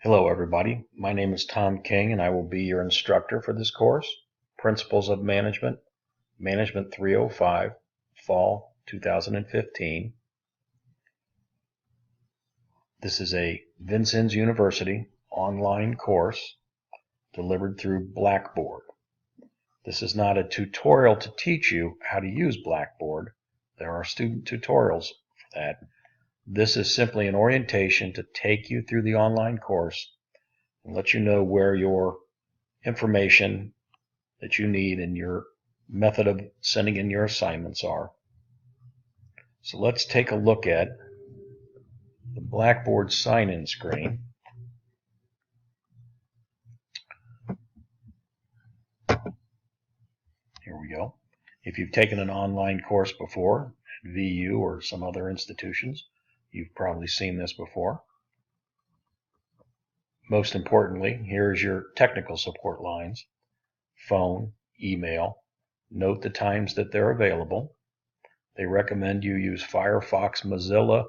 Hello everybody, my name is Tom King and I will be your instructor for this course, Principles of Management, Management 305, Fall 2015. This is a Vincennes University online course delivered through Blackboard. This is not a tutorial to teach you how to use Blackboard. There are student tutorials for that. This is simply an orientation to take you through the online course and let you know where your information that you need and your method of sending in your assignments are. So let's take a look at the Blackboard sign-in screen. Here we go. If you've taken an online course before at VU or some other institutions, you've probably seen this before. Most importantly, here's your technical support lines: phone, email. Note the times that they're available. They recommend you use Firefox, Mozilla,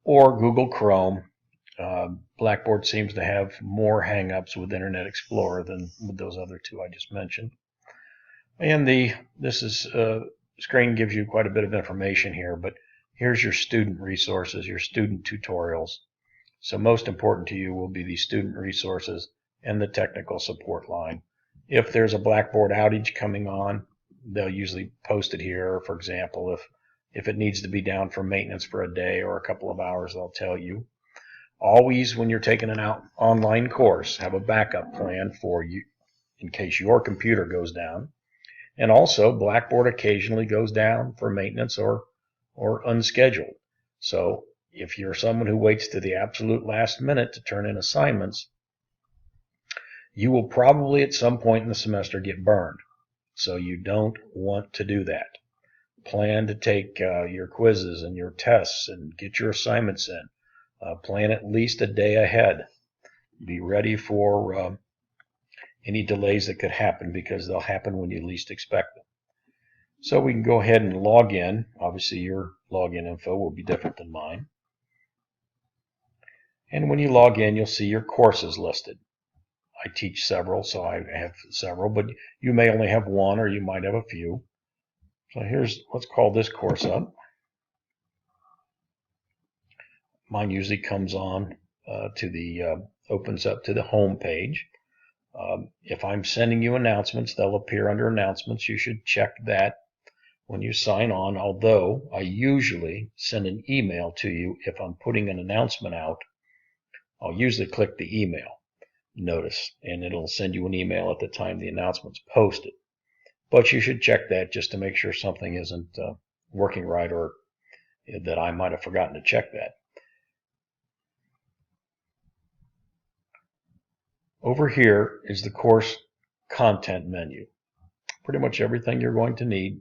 or Google Chrome. Blackboard seems to have more hang-ups with Internet Explorer than with those other two I just mentioned. And this screen gives you quite a bit of information here, but here's your student resources, your student tutorials. So most important to you will be the student resources and the technical support line. If there's a Blackboard outage coming on, they'll usually post it here. For example, if it needs to be down for maintenance for a day or a couple of hours, they'll tell you. Always, when you're taking an online course, have a backup plan for you in case your computer goes down. And also, Blackboard occasionally goes down for maintenance or unscheduled. So if you're someone who waits to the absolute last minute to turn in assignments, you will probably at some point in the semester get burned. So you don't want to do that. Plan to take your quizzes and your tests and get your assignments in. Plan at least a day ahead. Be ready for any delays that could happen, because they'll happen when you least expect them. So we can go ahead and log in. Obviously your login info will be different than mine. And when you log in, you'll see your courses listed. I teach several, so I have several, but you may only have one or you might have a few. So let's call this course up. Mine usually comes on opens up to the home page. If I'm sending you announcements, they'll appear under announcements. You should check that when you sign on, although I usually send an email to you if I'm putting an announcement out. I'll usually click the email notice, and it'll send you an email at the time the announcement's posted. But you should check that just to make sure something isn't working right, or that I might have forgotten to check that. Over here is the course content menu. Pretty much everything you're going to need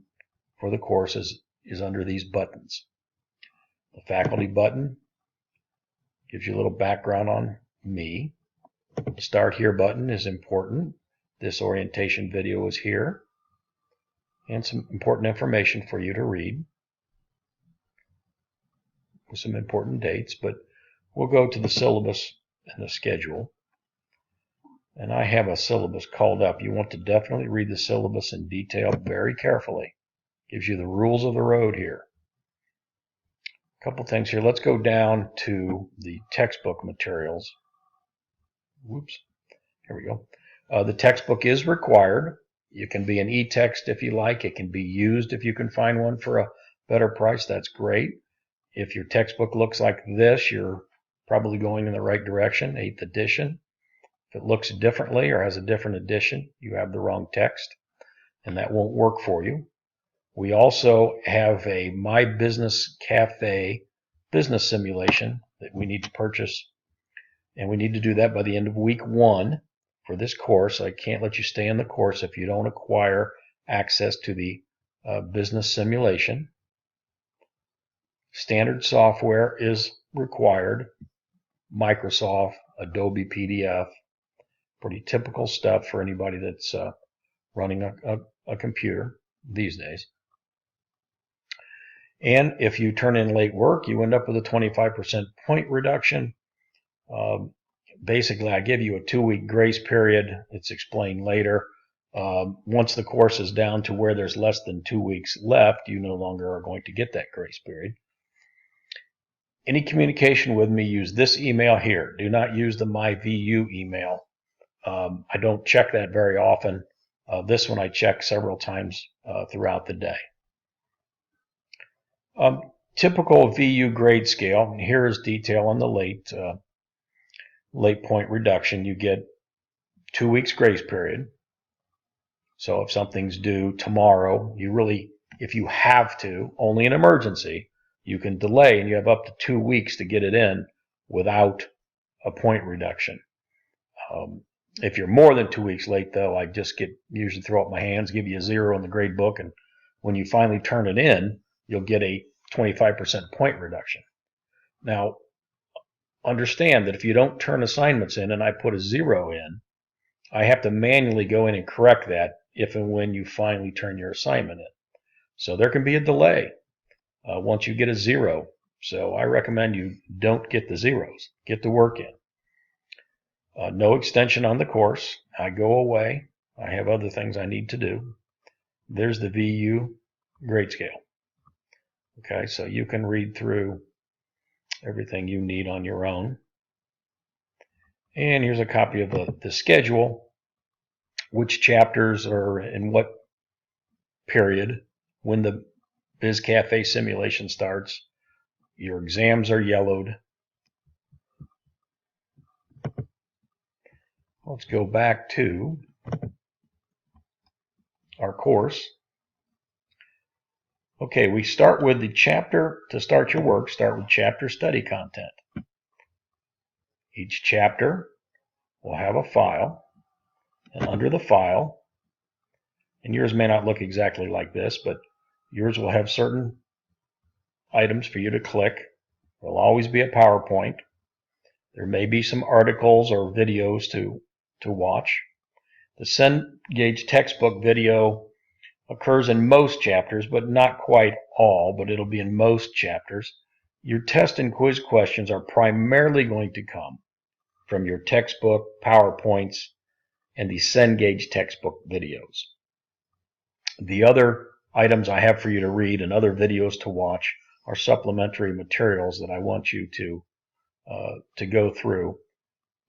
for the course is under these buttons. The faculty button gives you a little background on me. The Start Here button is important. This orientation video is here, and some important information for you to read with some important dates. But we'll go to the syllabus and the schedule. And I have a syllabus called up. You want to definitely read the syllabus in detail very carefully. Gives you the rules of the road here. A couple things here. Let's go down to the textbook materials. Whoops. Here we go. The textbook is required. You can be an e-text if you like. It can be used if you can find one for a better price. That's great. If your textbook looks like this, you're probably going in the right direction, 8th edition. If it looks differently or has a different edition, you have the wrong text, and that won't work for you. We also have a My Business Cafe business simulation that we need to purchase, and we need to do that by the end of week 1 for this course. I can't let you stay in the course if you don't acquire access to the business simulation. Standard software is required: Microsoft, Adobe PDF, pretty typical stuff for anybody that's running a computer these days. And if you turn in late work, you end up with a 25% point reduction. basically I give you a 2-week grace period. It's explained later. Once the course is down to where there's less than 2 weeks left, you no longer are going to get that grace period. Any communication with me, use this email here. Do not use the MyVU email. I don't check that very often. This one I check several times throughout the day. Typical VU grade scale. Here is detail on the late point reduction. You get 2 weeks grace period. So if something's due tomorrow, if you have to, only an emergency, you can delay, and you have up to 2 weeks to get it in without a point reduction. If you're more than 2 weeks late, though, I just usually throw up my hands, give you a 0 in the grade book, and when you finally turn it in, you'll get a 25% point reduction. Now, understand that if you don't turn assignments in and I put a 0 in, I have to manually go in and correct that if and when you finally turn your assignment in. So there can be a delay once you get a 0. So I recommend you don't get the 0s. Get the work in. No extension on the course. I go away. I have other things I need to do. There's the VU grade scale. Okay, so you can read through everything you need on your own. And here's a copy of the schedule, which chapters are in what period, when the BizCafe simulation starts. Your exams are yellowed. Let's go back to our course. Okay, we start with the chapter. To start your work, start with chapter study content. Each chapter will have a file, and under the file, and yours may not look exactly like this, but yours will have certain items for you to click. There will always be a PowerPoint. There may be some articles or videos to watch. The Cengage textbook video occurs in most chapters, but not quite all, but it'll be in most chapters. Your test and quiz questions are primarily going to come from your textbook, PowerPoints, and the Cengage textbook videos. The other items I have for you to read and other videos to watch are supplementary materials that I want you to go through,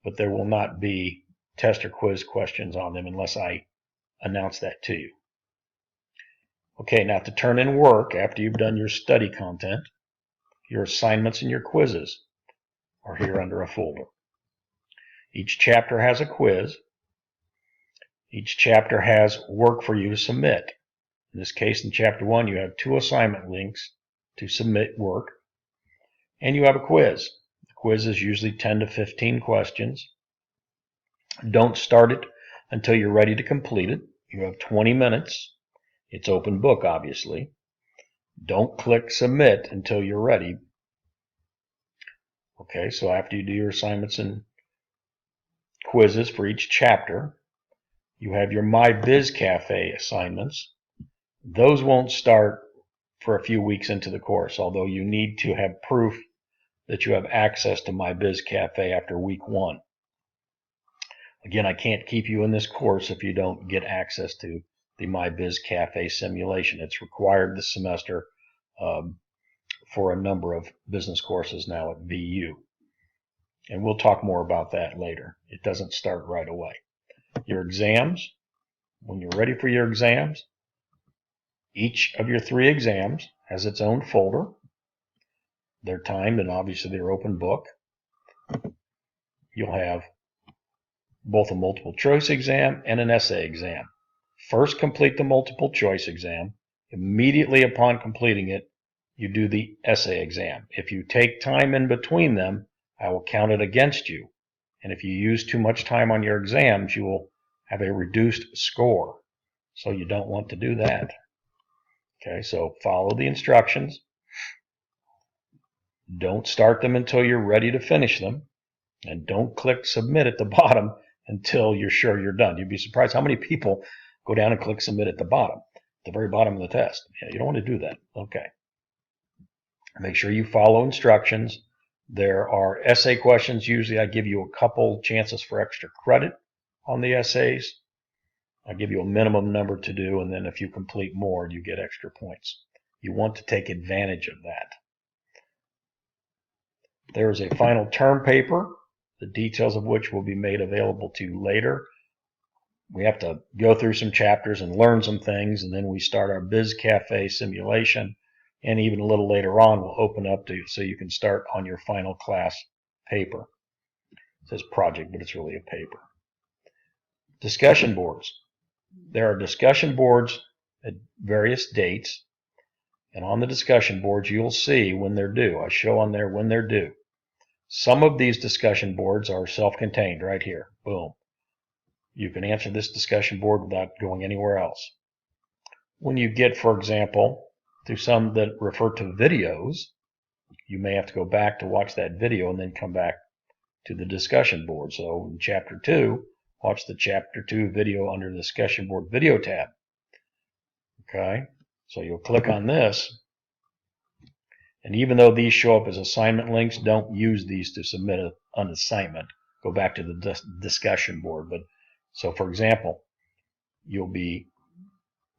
but there will not be test or quiz questions on them unless I announce that to you. Okay, now to turn in work after you've done your study content, your assignments and your quizzes are here under a folder. Each chapter has a quiz. Each chapter has work for you to submit. In this case, in chapter 1, you have 2 assignment links to submit work, and you have a quiz. The quiz is usually 10 to 15 questions. Don't start it until you're ready to complete it. You have 20 minutes. It's open book, obviously. Don't click submit until you're ready. Okay, so after you do your assignments and quizzes for each chapter, you have your MyBizCafe assignments. Those won't start for a few weeks into the course, although you need to have proof that you have access to MyBizCafe after week 1. Again, I can't keep you in this course if you don't get access to the MyBizCafe simulation. It's required this semester for a number of business courses now at VU. And we'll talk more about that later. It doesn't start right away. Your exams, when you're ready for your exams, each of your 3 exams has its own folder. They're timed and obviously they're open book. You'll have both a multiple choice exam and an essay exam. First, complete the multiple choice exam. Immediately upon completing it, you do the essay exam. If you take time in between them, I will count it against you. And if you use too much time on your exams, you will have a reduced score. So you don't want to do that. Okay, so follow the instructions. Don't start them until you're ready to finish them. And don't click submit at the bottom until you're sure you're done. You'd be surprised how many people go down and click submit at the bottom, the very bottom of the test. Yeah, you don't want to do that. Okay. Make sure you follow instructions. There are essay questions. Usually I give you a couple chances for extra credit on the essays. I give you a minimum number to do, and then if you complete more, you get extra points. You want to take advantage of that. There is a final term paper, the details of which will be made available to you later. We have to go through some chapters and learn some things, and then we start our Biz Cafe simulation, and even a little later on we'll open up to you so you can start on your final class paper. It says project, but it's really a paper. Discussion boards. There are discussion boards at various dates, and on the discussion boards you'll see when they're due. I show on there when they're due. Some of these discussion boards are self-contained right here. Boom. You can answer this discussion board without going anywhere else. When you get, for example, to some that refer to videos, you may have to go back to watch that video and then come back to the discussion board. So in Chapter 2, watch the Chapter 2 video under the discussion board video tab. Okay, so you'll click on this, and even though these show up as assignment links, don't use these to submit an assignment. Go back to the discussion board. But so, for example, you'll be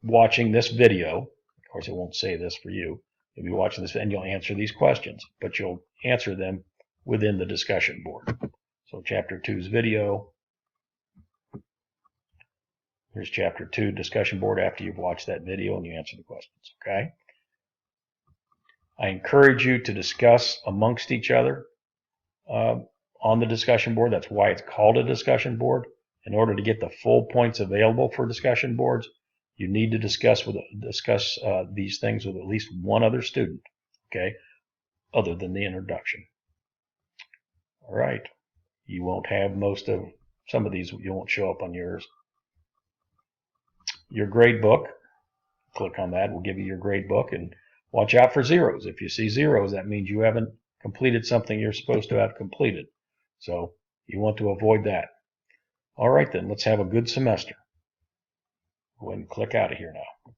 watching this video. Of course, it won't say this for you. You'll be watching this, and you'll answer these questions, but you'll answer them within the discussion board. So Chapter 2's video. Here's Chapter 2 discussion board after you've watched that video and you answer the questions. Okay. I encourage you to discuss amongst each other on the discussion board. That's why it's called a discussion board. In order to get the full points available for discussion boards, you need to discuss these things with at least one other student, okay, other than the introduction. All right. You won't have some of these, you won't show up on yours. Your grade book, click on that, we'll give you your grade book, and watch out for zeros. If you see zeros, that means you haven't completed something you're supposed to have completed. So you want to avoid that. All right then, let's have a good semester. Go ahead and click out of here now.